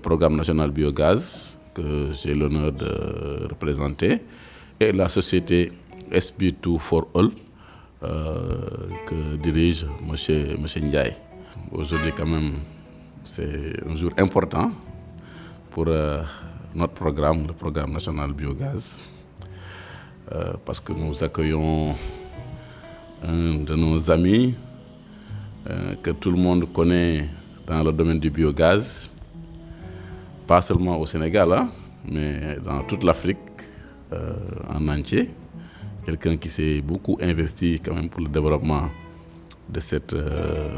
programme national biogaz que j'ai l'honneur de représenter et la société SB2 4All que dirige M. Ndiaye. Aujourd'hui quand même, c'est un jour important pour notre programme, le programme national biogaz, parce que nous accueillons un de nos amis que tout le monde connaît dans le domaine du biogaz, pas seulement au Sénégal, mais dans toute l'Afrique en entier. Quelqu'un qui s'est beaucoup investi quand même pour le développement de cette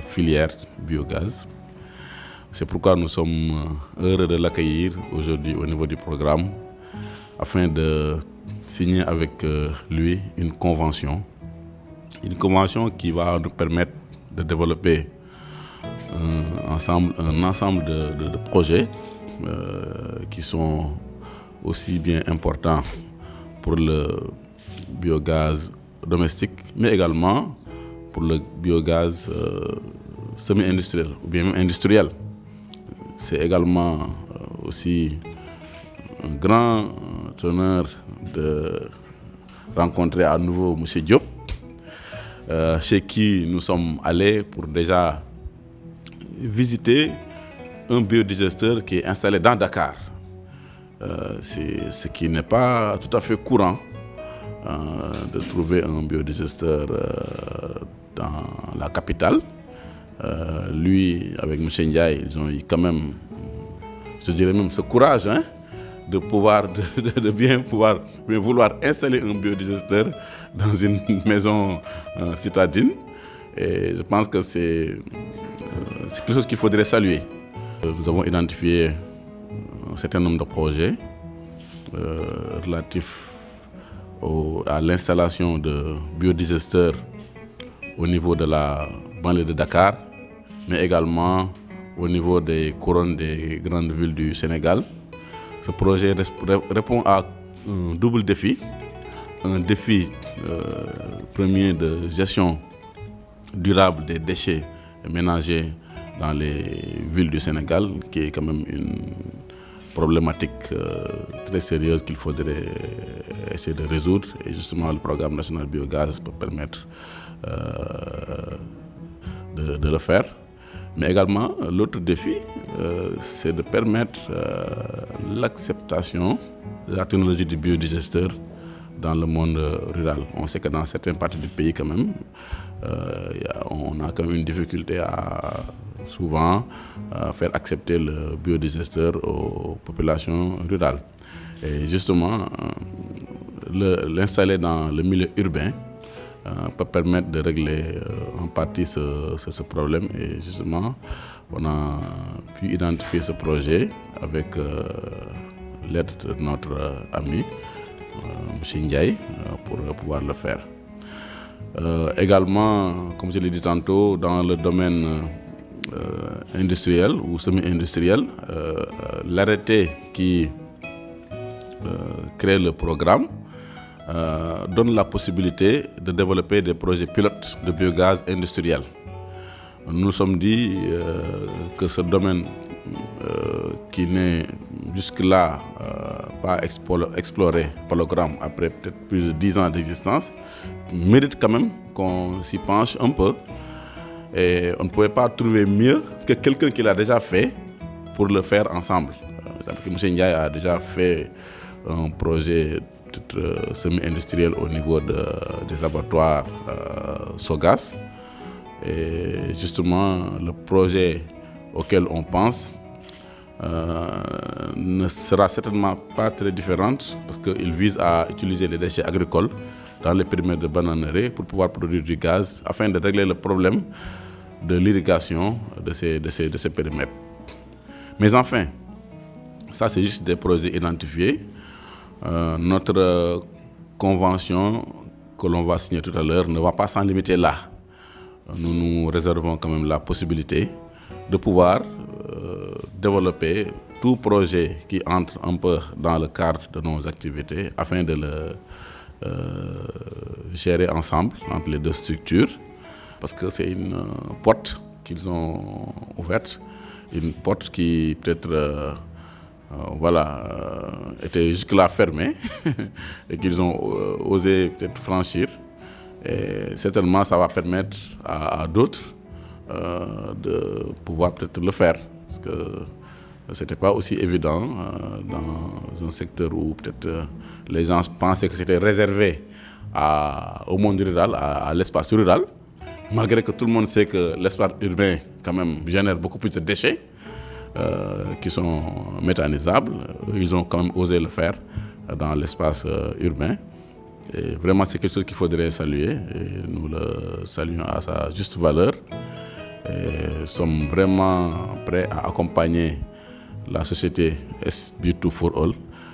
filière biogaz. C'est pourquoi nous sommes heureux de l'accueillir aujourd'hui au niveau du programme afin de signer avec lui une convention qui va nous permettre de développer un ensemble de projets qui sont aussi bien importants pour le biogaz domestique, mais également pour le biogaz semi-industriel ou bien même industriel. C'est également aussi un grand honneur de rencontrer à nouveau M. Diop, chez qui nous sommes allés pour déjà visiter un biodigesteur qui est installé dans Dakar. C'est ce qui n'est pas tout à fait courant de trouver un biodigesteur dans la capitale. Lui, avec M. Ndiaye, ils ont eu quand même, je dirais même ce courage de bien vouloir installer un biodigesteur dans une maison citadine. Et je pense que c'est quelque chose qu'il faudrait saluer. Nous avons identifié un certain nombre de projets relatifs à l'installation de biodigesteurs au niveau de la banlieue de Dakar, mais également au niveau des couronnes des grandes villes du Sénégal. Ce projet répond à un double défi. Un défi premier de gestion durable des déchets ménagers dans les villes du Sénégal, qui est quand même une problématique très sérieuse qu'il faudrait essayer de résoudre. Et justement, le programme national biogaz peut permettre de le faire. Mais également, l'autre défi, c'est de permettre l'acceptation de la technologie du biodigesteur dans le monde rural. On sait que dans certaines parties du pays, quand même, on a quand même une difficulté à souvent faire accepter le biodigesteur aux populations rurales. Et justement, l'installer dans le milieu urbain peut permettre de régler en partie ce problème. Et justement, on a pu identifier ce projet avec l'aide de notre ami, M. Ndiaye, pour pouvoir le faire. Également, comme je l'ai dit tantôt, dans le domaine industriel ou semi-industriel, l'arrêté qui crée le programme donne la possibilité de développer des projets pilotes de biogaz industriel. Nous nous sommes dit que ce domaine qui n'est jusque-là pas exploré par le programme après peut-être plus de 10 ans d'existence mérite quand même qu'on s'y penche un peu. Et on ne pouvait pas trouver mieux que quelqu'un qui l'a déjà fait pour le faire ensemble. M. Ndiaye a déjà fait un projet semi-industriel au niveau des abattoirs Sogas. Et justement, le projet auquel on pense ne sera certainement pas très différent parce qu'il vise à utiliser les déchets agricoles dans les périmètres de bananerie pour pouvoir produire du gaz afin de régler le problème de l'irrigation de ces périmètres. Mais enfin, ça c'est juste des projets identifiés. Notre convention que l'on va signer tout à l'heure ne va pas s'en limiter là. Nous nous réservons quand même la possibilité de pouvoir développer tout projet qui entre un peu dans le cadre de nos activités afin de le gérer ensemble entre les deux structures, parce que c'est une porte qu'ils ont ouverte, une porte qui peut-être étaient jusque-là fermés et qu'ils ont osé peut-être franchir. Et certainement, ça va permettre à d'autres de pouvoir peut-être le faire. Parce que ce n'était pas aussi évident dans un secteur où peut-être les gens pensaient que c'était réservé au monde rural, à l'espace rural. Malgré que tout le monde sait que l'espace urbain quand même génère beaucoup plus de déchets qui sont méthanisables. Ils ont quand même osé le faire dans l'espace urbain. Et vraiment, c'est quelque chose qu'il faudrait saluer. Et nous le saluons à sa juste valeur. Et sommes vraiment prêts à accompagner la société SB2 4All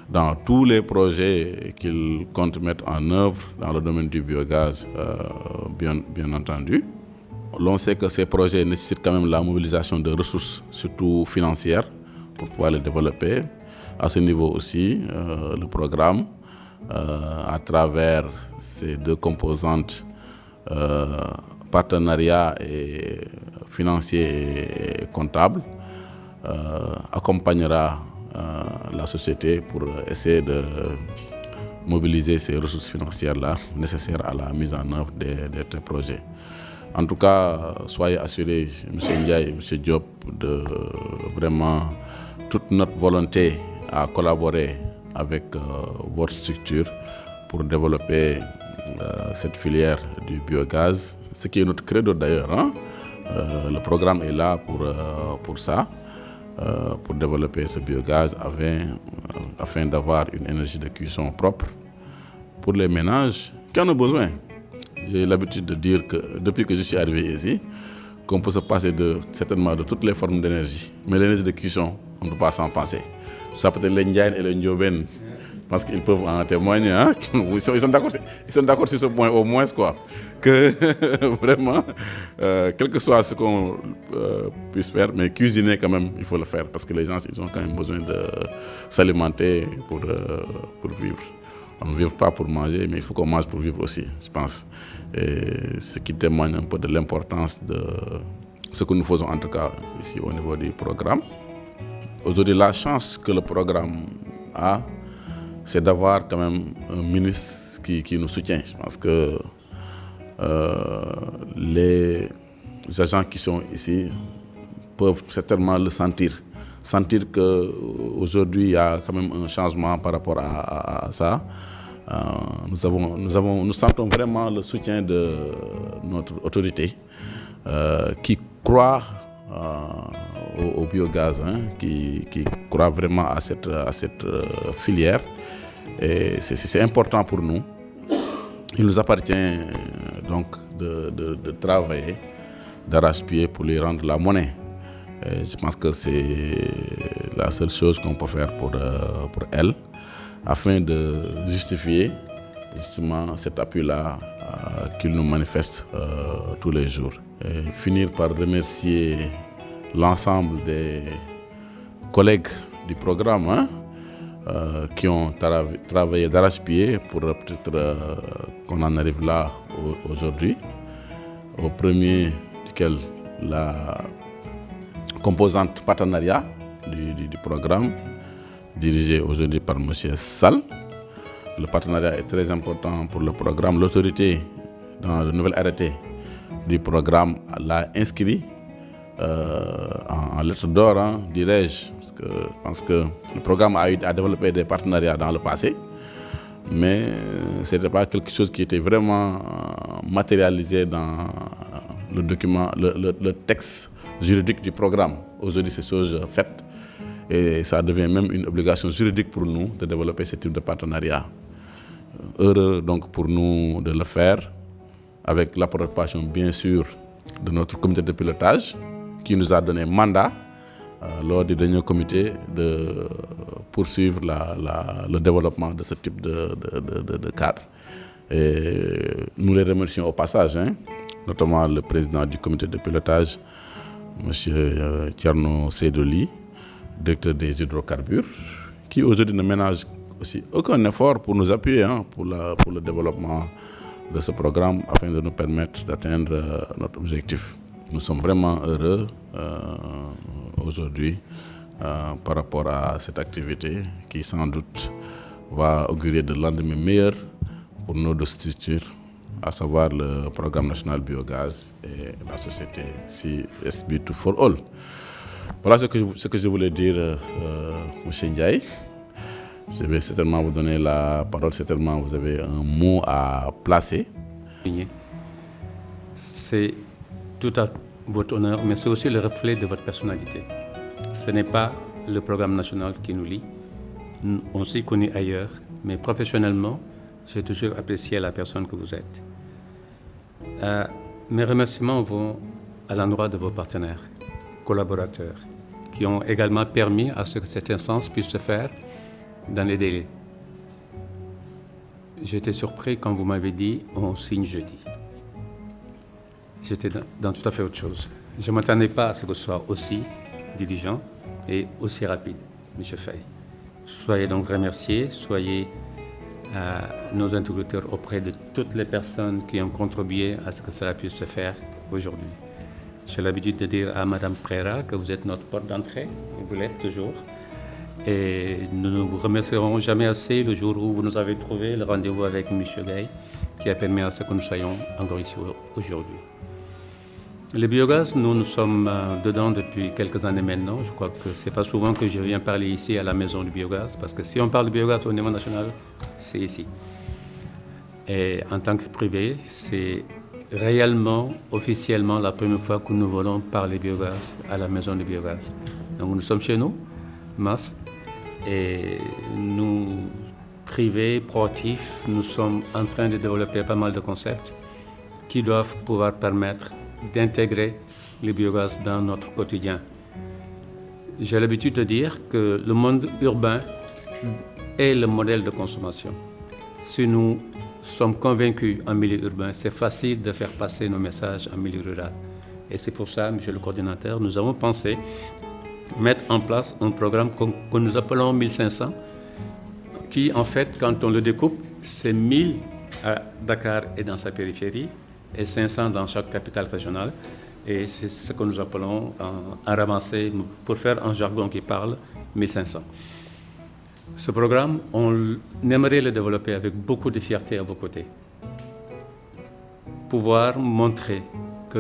dans tous les projets qu'ils comptent mettre en œuvre dans le domaine du biogaz, bien entendu. L'on sait que ces projets nécessitent quand même la mobilisation de ressources, surtout financières, pour pouvoir les développer. À ce niveau aussi, le programme, à travers ces deux composantes, partenariat et financier et comptable, accompagnera la société pour essayer de mobiliser ces ressources financières-là nécessaires à la mise en œuvre des projets. En tout cas, soyez assurés, M. Ndiaye et M. Diop, de vraiment toute notre volonté à collaborer avec votre structure pour développer cette filière du biogaz, ce qui est notre credo d'ailleurs. Le programme est là pour ça, pour développer ce biogaz afin d'avoir une énergie de cuisson propre pour les ménages qui en ont besoin. J'ai l'habitude de dire que depuis que je suis arrivé ici, qu'on peut se passer certainement de toutes les formes d'énergie. Mais l'énergie de cuisson, on ne peut pas s'en passer. Ça peut être les Ndiaye et les Ndioben. Je pense qu'ils peuvent en témoigner. Hein? Ils sont d'accord sur ce point au moins, quoi. Que vraiment, quel que soit ce qu'on puisse faire, mais cuisiner quand même, il faut le faire. Parce que les gens, ils ont quand même besoin de s'alimenter pour vivre. On ne vit pas pour manger, mais il faut qu'on mange pour vivre aussi, je pense. Et ce qui témoigne un peu de l'importance de ce que nous faisons, en tout cas ici au niveau du programme. Aujourd'hui, la chance que le programme a, c'est d'avoir quand même un ministre qui nous soutient. Je pense que les agents qui sont ici peuvent certainement le sentir. Sentir qu'aujourd'hui, il y a quand même un changement par rapport à ça. Nous sentons vraiment le soutien de notre autorité qui croit au biogaz, qui croit vraiment à cette filière. Et c'est important pour nous. Il nous appartient donc de travailler d'arrache-pied pour lui rendre la monnaie. Et je pense que c'est la seule chose qu'on peut faire pour elle, afin de justifier justement cet appui-là qu'il nous manifeste tous les jours. Et finir par remercier l'ensemble des collègues du programme qui ont travaillé d'arrache-pied pour peut-être qu'on en arrive là aujourd'hui. Au premier duquel la composante partenariat du programme, dirigé aujourd'hui par M. Sall. Le partenariat est très important pour le programme. L'autorité, dans le nouvel arrêté du programme, l'a inscrit en lettres d'or, dirais-je. Parce que je pense que le programme a développé des partenariats dans le passé, mais ce n'était pas quelque chose qui était vraiment matérialisé dans le document, le texte juridique du programme. Aujourd'hui, c'est chose faite et ça devient même une obligation juridique pour nous de développer ce type de partenariat. Heureux donc pour nous de le faire avec l'approbation bien sûr de notre comité de pilotage qui nous a donné mandat lors du dernier comité de poursuivre le développement de ce type de cadre. Et nous les remercions au passage, notamment le président du comité de pilotage, M. Thierno Seydoli, directeur des hydrocarbures, qui aujourd'hui ne ménage aussi aucun effort pour nous appuyer pour le développement de ce programme afin de nous permettre d'atteindre notre objectif. Nous sommes vraiment heureux aujourd'hui par rapport à cette activité qui sans doute va augurer de lendemains meilleurs pour nos deux structures, à savoir le Programme national biogaz et la société SB2 for All. Voilà ce que je voulais dire, M. Ndiaye. Je vais certainement vous donner la parole, certainement vous avez un mot à placer. C'est tout à votre honneur, mais c'est aussi le reflet de votre personnalité. Ce n'est pas le programme national qui nous lie. On s'y connaît ailleurs, mais professionnellement, j'ai toujours apprécié la personne que vous êtes. Mes remerciements vont à l'endroit de vos partenaires, collaborateurs, qui ont également permis à ce que cette instance puisse se faire dans les délais. J'étais surpris quand vous m'avez dit « on signe jeudi ». J'étais dans tout à fait autre chose. Je ne m'attendais pas à ce que ce soit aussi diligent et aussi rapide, M. Faye. Soyez donc remerciés, soyez nos interlocuteurs auprès de toutes les personnes qui ont contribué à ce que cela puisse se faire aujourd'hui. J'ai l'habitude de dire à Mme Prera que vous êtes notre porte d'entrée, et vous l'êtes toujours. Et nous ne vous remercierons jamais assez le jour où vous nous avez trouvé le rendez-vous avec M. Gay, qui a permis à ce que nous soyons encore ici aujourd'hui. Le biogaz, nous sommes dedans depuis quelques années maintenant. Je crois que ce n'est pas souvent que je viens parler ici à la maison du biogaz, parce que si on parle de biogaz au niveau national, c'est ici. Et en tant que privé, c'est réellement, officiellement, la première fois que nous voulons parler biogaz à la maison du biogaz. Donc nous sommes chez nous, Mas, et nous, privés, proactifs, nous sommes en train de développer pas mal de concepts qui doivent pouvoir permettre d'intégrer le biogaz dans notre quotidien. J'ai l'habitude de dire que le monde urbain est le modèle de consommation. Si nous sommes convaincus en milieu urbain, c'est facile de faire passer nos messages en milieu rural. Et c'est pour ça, monsieur le coordinateur, nous avons pensé mettre en place un programme que nous appelons 1500, qui en fait, quand on le découpe, c'est 1000 à Dakar et dans sa périphérie, et 500 dans chaque capitale régionale. Et c'est ce que nous appelons un ramassé, pour faire un jargon qui parle, 1500. Ce programme, on aimerait le développer avec beaucoup de fierté à vos côtés. Pouvoir montrer que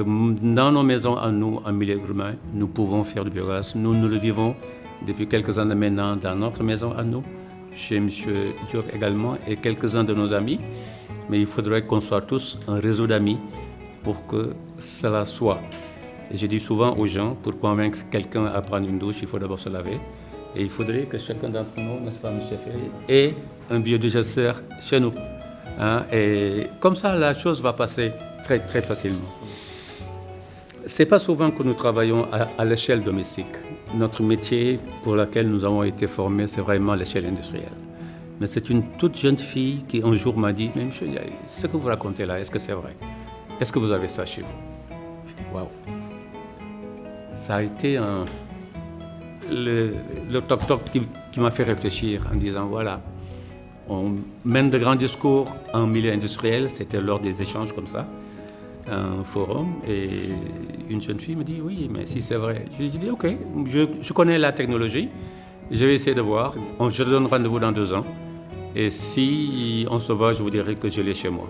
dans nos maisons à nous, en milieu urbain, nous pouvons faire du biogaz. Nous le vivons depuis quelques années maintenant dans notre maison à nous, chez M. Diop également, et quelques-uns de nos amis. Mais il faudrait qu'on soit tous un réseau d'amis pour que cela soit. Et je dis souvent aux gens, pour convaincre quelqu'un à prendre une douche, il faut d'abord se laver. Et il faudrait que chacun d'entre nous, n'est-ce pas, M. Ferry, ait un biodigesteur chez nous. Hein? Et comme ça, la chose va passer très, très facilement. Ce n'est pas souvent que nous travaillons à l'échelle domestique. Notre métier pour lequel nous avons été formés, c'est vraiment l'échelle industrielle. Mais c'est une toute jeune fille qui un jour m'a dit « Mais monsieur, ce que vous racontez là, est-ce que c'est vrai? Est-ce que vous avez ça chez vous ?» Je dis « Waouh !» Ça a été le toc-toc qui m'a fait réfléchir en disant « Voilà, on mène de grands discours en milieu industriel, c'était lors des échanges comme ça, un forum, et une jeune fille me dit « Oui, mais si c'est vrai. » Je lui dis « Ok, je connais la technologie, je vais essayer de voir, je donne rendez-vous dans 2 ans. Et si on se voit, je vous dirai que je l'ai chez moi. »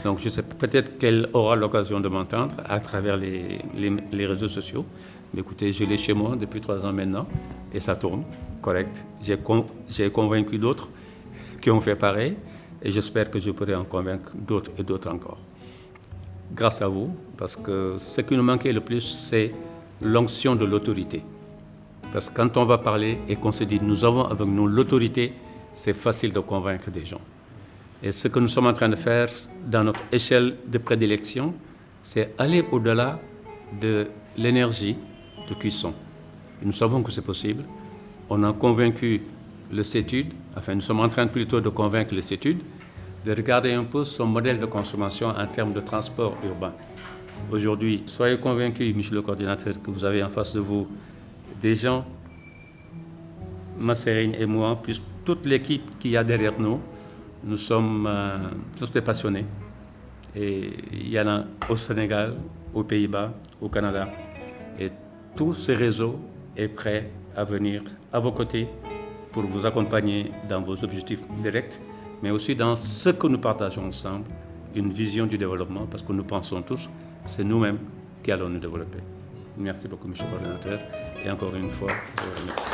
Donc je sais peut-être qu'elle aura l'occasion de m'entendre à travers les réseaux sociaux. Mais écoutez, je l'ai chez moi depuis 3 ans maintenant et ça tourne, correct. J'ai convaincu d'autres qui ont fait pareil et j'espère que je pourrai en convaincre d'autres et d'autres encore. Grâce à vous, parce que ce qui nous manquait le plus, c'est l'onction de l'autorité. Parce que quand on va parler et qu'on se dit nous avons avec nous l'autorité, c'est facile de convaincre des gens. Et ce que nous sommes en train de faire dans notre échelle de prédilection, c'est aller au-delà de l'énergie de cuisson. Et nous savons que c'est possible. On a convaincu le CETUD, enfin nous sommes en train plutôt de convaincre le CETUD, de regarder un peu son modèle de consommation en termes de transport urbain. Aujourd'hui, soyez convaincus, monsieur le coordinateur, que vous avez en face de vous des gens, Massérigne et moi, plus toute l'équipe qu'il y a derrière nous. Nous sommes tous des passionnés. Et il y en a au Sénégal, aux Pays-Bas, au Canada. Et tous ces réseaux est prêt à venir à vos côtés pour vous accompagner dans vos objectifs directs, mais aussi dans ce que nous partageons ensemble, une vision du développement, parce que nous pensons tous, c'est nous-mêmes qui allons nous développer. Merci beaucoup, M. le coordinateur, et encore une fois, je vous remercie.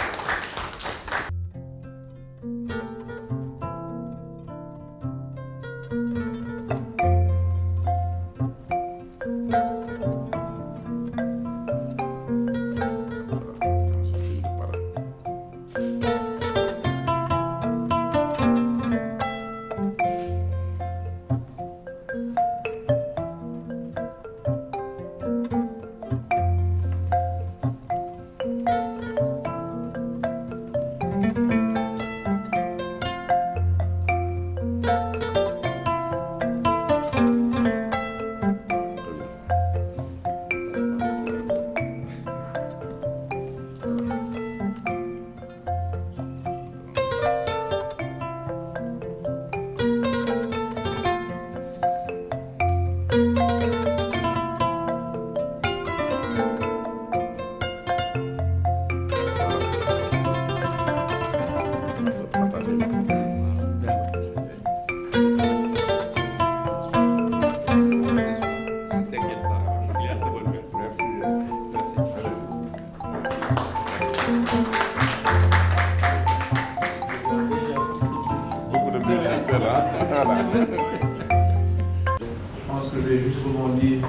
Je pense que je vais juste rebondir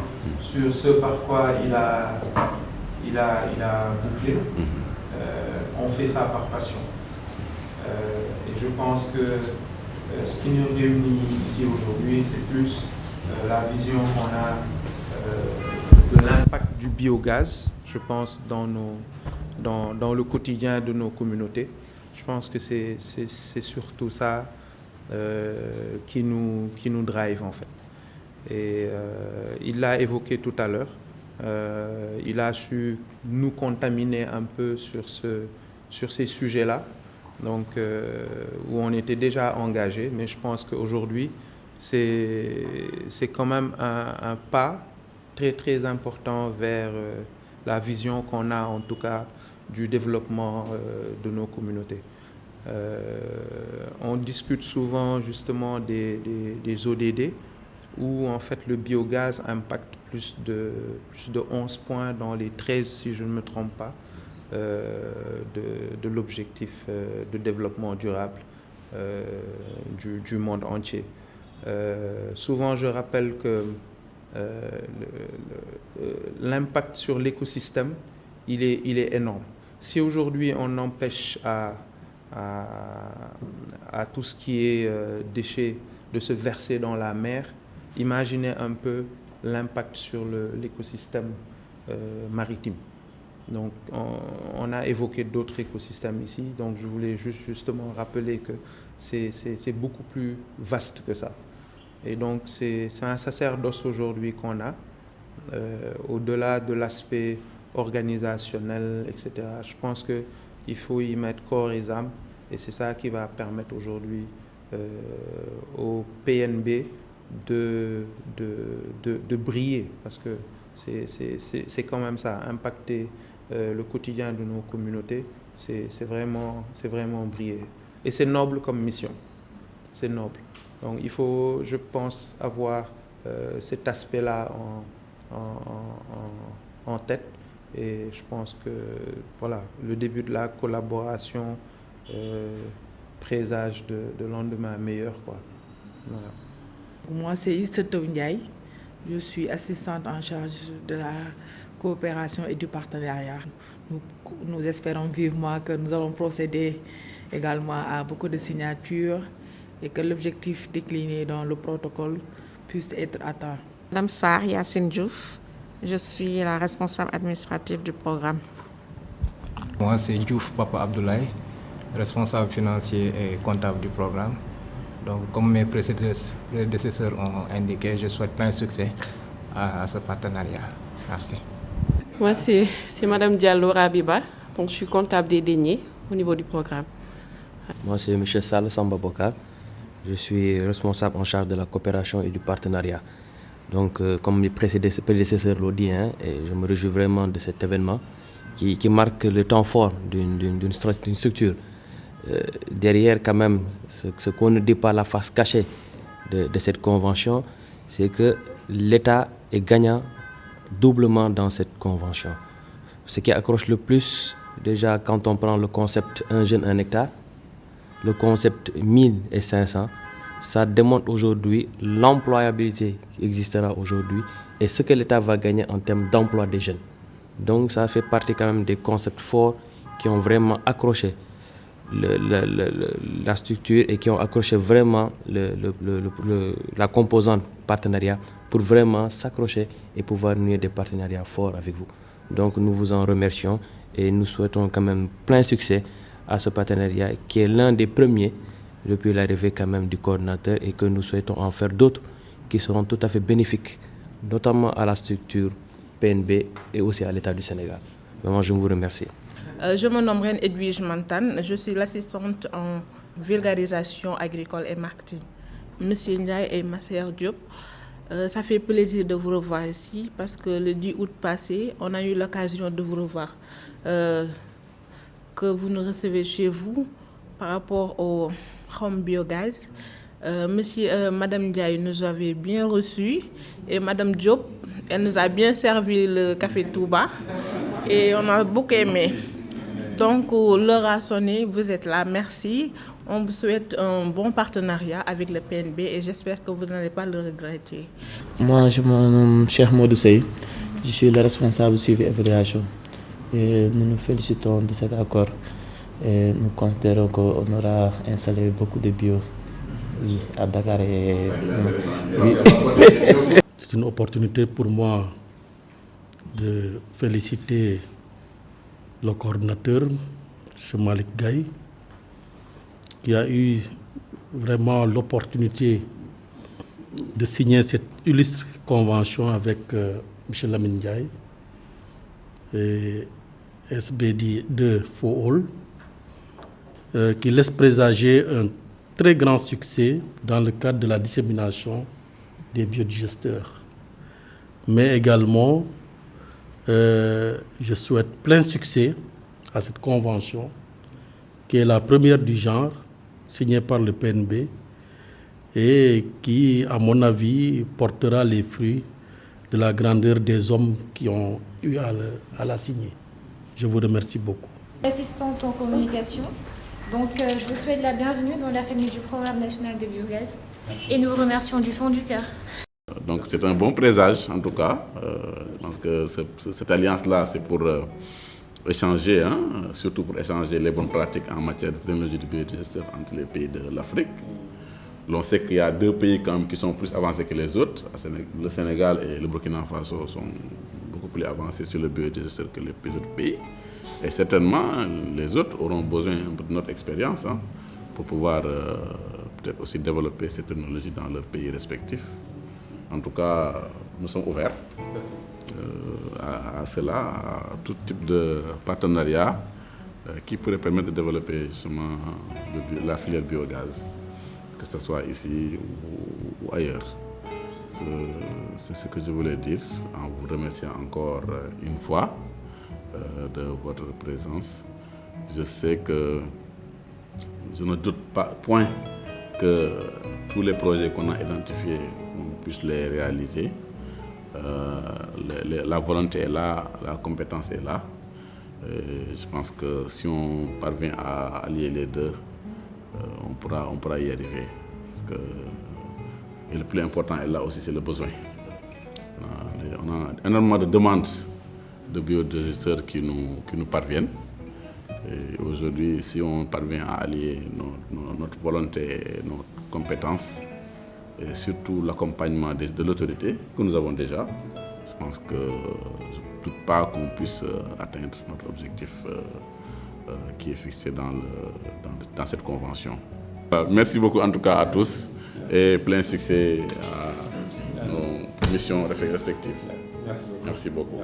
sur ce par quoi il a bouclé. On fait ça par passion. Et je pense que ce qui nous réunit ici aujourd'hui, c'est plus la vision qu'on a de l'impact du biogaz, je pense, dans le quotidien de nos communautés. Je pense que c'est surtout ça qui nous drive en fait. Et il l'a évoqué tout à l'heure. Il a su nous contaminer un peu sur ces sujets-là, donc où on était déjà engagé. Mais je pense qu'aujourd'hui, c'est quand même un pas très très important vers la vision qu'on a en tout cas du développement de nos communautés. On discute souvent justement des ODD où en fait le biogaz impacte plus de 11 points dans les 13, si je ne me trompe pas, de l'objectif de développement durable du monde entier. Souvent je rappelle que l'impact sur l'écosystème, il est énorme. Si aujourd'hui on empêche à tout ce qui est déchets de se verser dans la mer, imaginez un peu l'impact sur l'écosystème maritime. Donc on a évoqué d'autres écosystèmes ici, donc je voulais justement rappeler que c'est beaucoup plus vaste que ça. Et donc c'est un sacerdoce aujourd'hui qu'on a, au-delà de l'aspect organisationnel, etc. Je pense qu'il faut y mettre corps et âme, et c'est ça qui va permettre aujourd'hui au PNB de briller, parce que c'est quand même ça, impacter le quotidien de nos communautés, c'est vraiment briller. Et c'est noble comme mission, c'est noble. Donc il faut, je pense, avoir cet aspect-là en tête, et je pense que voilà, le début de la collaboration présage de lendemain meilleur, quoi. Voilà. Moi, c'est Istetou Ndiaye. Je suis assistante en charge de la coopération et du partenariat. Nous espérons vivement que nous allons procéder également à beaucoup de signatures et que l'objectif décliné dans le protocole puisse être atteint. Madame Sarr Yacine Diouf, je suis la responsable administrative du programme. Moi, c'est Diouf Papa Abdoulaye, responsable financier et comptable du programme. Donc, comme mes prédécesseurs ont indiqué, je souhaite plein succès à ce partenariat. Merci. Moi, c'est Madame Diallo Rabiba, donc je suis comptable des deniers au niveau du programme. Moi, c'est M. Sall Samba Bokar. Je suis responsable en charge de la coopération et du partenariat. Donc, comme mes prédécesseurs l'ont dit, et je me réjouis vraiment de cet événement qui marque le temps fort d'une structure. Derrière, quand même, ce qu'on ne dit pas, la face cachée de cette convention, c'est que l'État est gagnant doublement dans cette convention. Ce qui accroche le plus, déjà, quand on prend le concept un jeune, un hectare, le concept 1500, ça démontre aujourd'hui l'employabilité qui existera aujourd'hui et ce que l'État va gagner en termes d'emploi des jeunes. Donc ça fait partie quand même des concepts forts qui ont vraiment accroché la structure et qui ont accroché vraiment la composante partenariat pour vraiment s'accrocher et pouvoir nouer des partenariats forts avec vous. Donc nous vous en remercions et nous souhaitons quand même plein succès à ce partenariat qui est l'un des premiers depuis l'arrivée quand même du coordinateur et que nous souhaitons en faire d'autres qui seront tout à fait bénéfiques, notamment à la structure PNB et aussi à l'État du Sénégal. Vraiment, je vous remercie. Je me nomme Reine Edwige Mantane, je suis l'assistante en vulgarisation agricole et marketing. Monsieur Ndiaye et Masser Diop, ça fait plaisir de vous revoir ici parce que le 10 août passé, on a eu l'occasion de vous revoir. Que vous nous recevez chez vous par rapport au home biogaz. Madame Ndiaye nous avait bien reçus et Madame Diop, elle nous a bien servi le café Touba et on a beaucoup aimé. Donc l'heure a sonné, vous êtes là, merci. On vous souhaite un bon partenariat avec le PNB et j'espère que vous n'allez pas le regretter. Moi, je me nomme Cheikh Modou Sey, je suis le responsable suivi évaluation. Et nous nous félicitons de cet accord et nous considérons qu'on aura installé beaucoup de bio à Dakar. C'est une opportunité pour moi de féliciter le coordinateur, M. Malik Gaye, qui a eu vraiment l'opportunité de signer cette illustre convention avec M. Lamine Ndiaye et SBD2 for All, qui laisse présager un très grand succès dans le cadre de la dissémination des biodigesteurs. Mais également, je souhaite plein succès à cette convention, qui est la première du genre, signée par le PNB, et qui, à mon avis, portera les fruits de la grandeur des hommes qui ont eu à la signer. Je vous remercie beaucoup. Assistante en communication, donc je vous souhaite la bienvenue dans la famille du Programme national de biogaz. Merci. Et nous vous remercions du fond du cœur. Donc c'est un bon présage en tout cas. Je pense que cette alliance-là, c'est pour échanger, surtout pour échanger les bonnes pratiques en matière de technologie de biodigesteurs entre les pays de l'Afrique. On sait qu'il y a deux pays quand même qui sont plus avancés que les autres. Le Sénégal et le Burkina Faso sont beaucoup plus avancés sur le biodigester que les autres pays. Et certainement, les autres auront besoin de notre expérience pour pouvoir peut-être aussi développer ces technologies dans leurs pays respectifs. En tout cas, nous sommes ouverts à cela, à tout type de partenariat qui pourrait permettre de développer justement la filière biogaz, que ce soit ici ou ailleurs. C'est ce que je voulais dire en vous remerciant encore une fois de votre présence. Je sais que je ne doute pas point que tous les projets qu'on a identifiés, on puisse les réaliser. La volonté est là, la compétence est là. Je pense que si on parvient à allier les deux, on pourra y arriver. Parce que, et le plus important est là aussi, c'est le besoin. On a énormément de demandes de biodigesteurs qui nous parviennent. Et aujourd'hui, si on parvient à allier notre volonté et notre compétence, et surtout l'accompagnement de l'autorité que nous avons déjà, je pense que je ne doute pas qu'on puisse atteindre notre objectif qui est fixé dans cette convention. Merci beaucoup en tout cas à tous et plein succès à nos missions respectives. Merci beaucoup.